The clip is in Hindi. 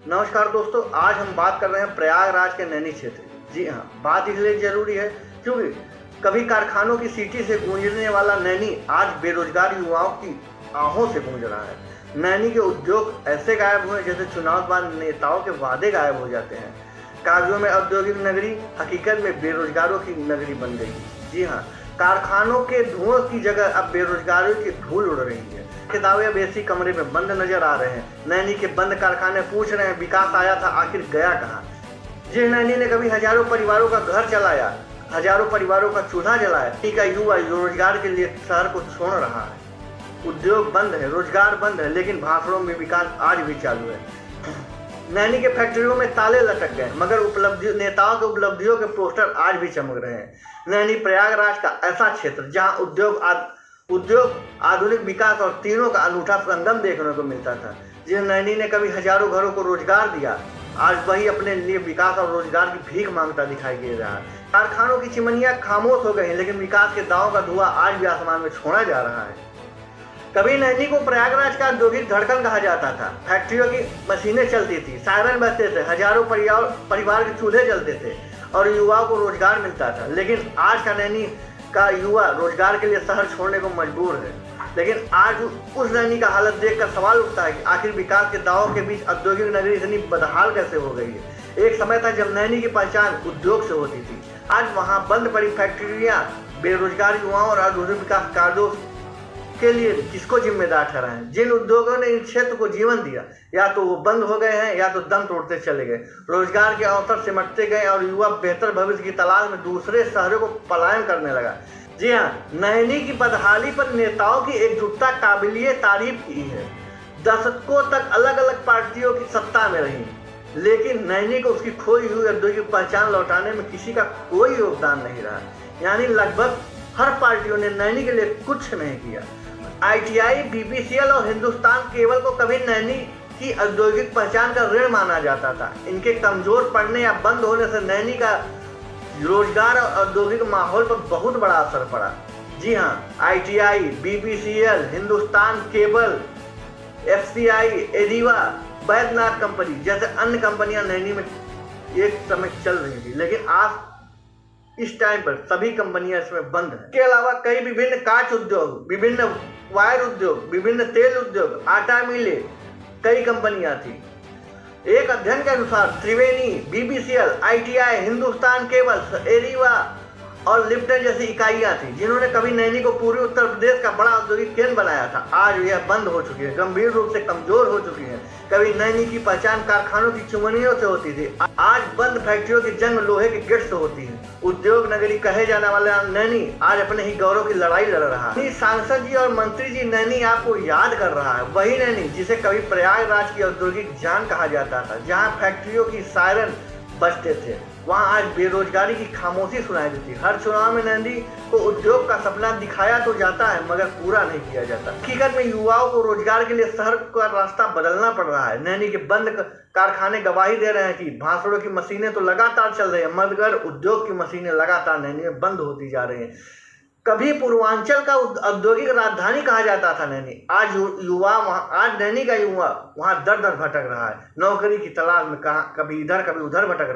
नमस्कार दोस्तों, आज हम बात कर रहे हैं प्रयागराज के नैनी क्षेत्र। जी हाँ, बात इसलिए जरूरी है क्योंकि कभी कारखानों की सीटी से गूंजने वाला नैनी आज बेरोजगार युवाओं की आहों से गूंज रहा है। नैनी के उद्योग ऐसे गायब हुए जैसे चुनाव बाद नेताओं के वादे गायब हो जाते हैं। कागजों में औद्योगिक नगरी, हकीकत में बेरोजगारों की नगरी बन गई। जी हाँ, कारखानों के धुआं की जगह अब बेरोजगारों की धूल उड़ रही है। किताबें अब एसी कमरे में बंद नजर आ रहे हैं। नैनी के बंद कारखाने पूछ रहे हैं, विकास आया था आखिर गया कहाँ। जिस नैनी ने कभी हजारों परिवारों का घर चलाया, हजारों परिवारों का चूल्हा जलाया, का युवा रोजगार के लिए शहर को छोड़ रहा है। उद्योग बंद है, रोजगार बंद है, लेकिन भाषणों में विकास आज भी चालू है। नैनी के फैक्ट्रियों में ताले लटक गए, मगर नेताओं के उपलब्धियों के पोस्टर आज भी चमक रहे हैं। नैनी प्रयागराज का ऐसा क्षेत्र जहां उद्योग, आधुनिक विकास और तीनों का अनूठा संगम देखने को मिलता था। जिस नैनी ने कभी हजारों घरों को रोजगार दिया, आज वही अपने लिए विकास और रोजगार की भीख मांगता दिखाई दे रहा है। कारखानों की चिमनियां खामोश हो गई, लेकिन विकास के दावों का धुआं आज भी आसमान में छोड़ा जा रहा है। कभी नैनी को प्रयागराज का औद्योगिक धड़कन कहा जाता था। फैक्ट्रियों की मशीनें चलती थी, सायरन बजते थे, हजारों परिवार के चूल्हे जलते थे और युवाओं को रोजगार मिलता था। लेकिन आज का नैनी का युवा रोजगार के लिए शहर छोड़ने को मजबूर है। लेकिन आज उस नैनी का हालत देखकर सवाल उठता है कि आखिर विकास के दावों के बीच औद्योगिक नगरी इतनी बदहाल कैसे हो गई है। एक समय था जब नैनी की पहचान उद्योग से होती थी। आज वहां बंद पड़ी फैक्ट्रियां बेरोजगार युवाओं और आधुनिक विकास कार्यों के लिए किसको जिम्मेदार ठहराएं। जिन उद्योगों ने इस क्षेत्र को जीवन दिया, या तो वो बंद हो गए हैं या तो दम तोड़ते चले गए। रोजगार के अवसर सिमटते गए और युवा बेहतर भविष्य की तलाश में दूसरे शहरों को पलायन करने लगा। जी हाँ, नैनी की बदहाली पर नेताओं की एकजुटता काबिलिए तारीफ की है। दशकों तक अलग अलग पार्टियों की सत्ता में रही, लेकिन नैनी को उसकी खोई हुई औद्योगिक पहचान लौटाने में किसी का कोई योगदान नहीं रहा। यानी लगभग हर पार्टियों ने नैनी के लिए कुछ नहीं किया। ITI, BPCL और हिंदुस्तान केबल को कभी नैनी की औद्योगिक पहचान का ऋण माना जाता था। इनके कमजोर पड़ने या बंद होने से नैनी का रोजगार और औद्योगिक माहौल पर बहुत बड़ा असर पड़ा। जी हाँ, ITI, BPCL, Hindustan cable, FCI, Areva, Baidyanath company जैसे अन्य कंपनियां नैनी में एक समय चल रही थी, लेकिन आज इस टाइम पर सभी कंपनियां इसमें बंद हैं। इसके अलावा कई विभिन्न कांच उद्योग, विभिन्न वायर उद्योग, विभिन्न तेल उद्योग, आटा मिले, कई कंपनियां थी। एक अध्ययन के अनुसार त्रिवेणी, BPCL, ITI, हिंदुस्तान केबल, एरिवा और लिप्टन जैसी इकाइयां थी जिन्होंने कभी नैनी को पूर्वी उत्तर प्रदेश का बड़ा औद्योगिक केंद्र बनाया था। आज यह बंद हो चुकी है, गंभीर रूप से कमजोर हो चुकी है। कभी नैनी की पहचान कारखानों की चिमनियों से होती थी, आज बंद फैक्ट्रियों की जंग लोहे के गेट से होती है। उद्योग नगरी कहे जाने वाला नैनी आज अपने ही गौरव की लड़ाई लड़ रहा है। सांसद जी और मंत्री जी नैनी आपको याद कर रहा है, वही नैनी जिसे कभी प्रयागराज की औद्योगिक जान कहा जाता था। जहाँ फैक्ट्रियों की सायरन बजते थे, वहाँ आज बेरोजगारी की खामोशी सुनाई देती। हर चुनाव में नैनी को उद्योग का सपना दिखाया तो जाता है, मगर पूरा नहीं किया जाता। हकीकत में युवाओं को रोजगार के लिए शहर का रास्ता बदलना पड़ रहा है। नैनी के बंद कारखाने गवाही दे रहे हैं कि भाषणों की मशीनें तो लगातार चल रही है, मगर उद्योग की मशीनें लगातार नैनी में बंद होती जा रही है। कभी पूर्वांचल का औद्योगिक राजधानी कहा जाता था नैनी, आज नैनी का युवा वहाँ दर दर भटक रहा है। नौकरी की तलाश में कभी इधर कभी उधर भटक रहा है।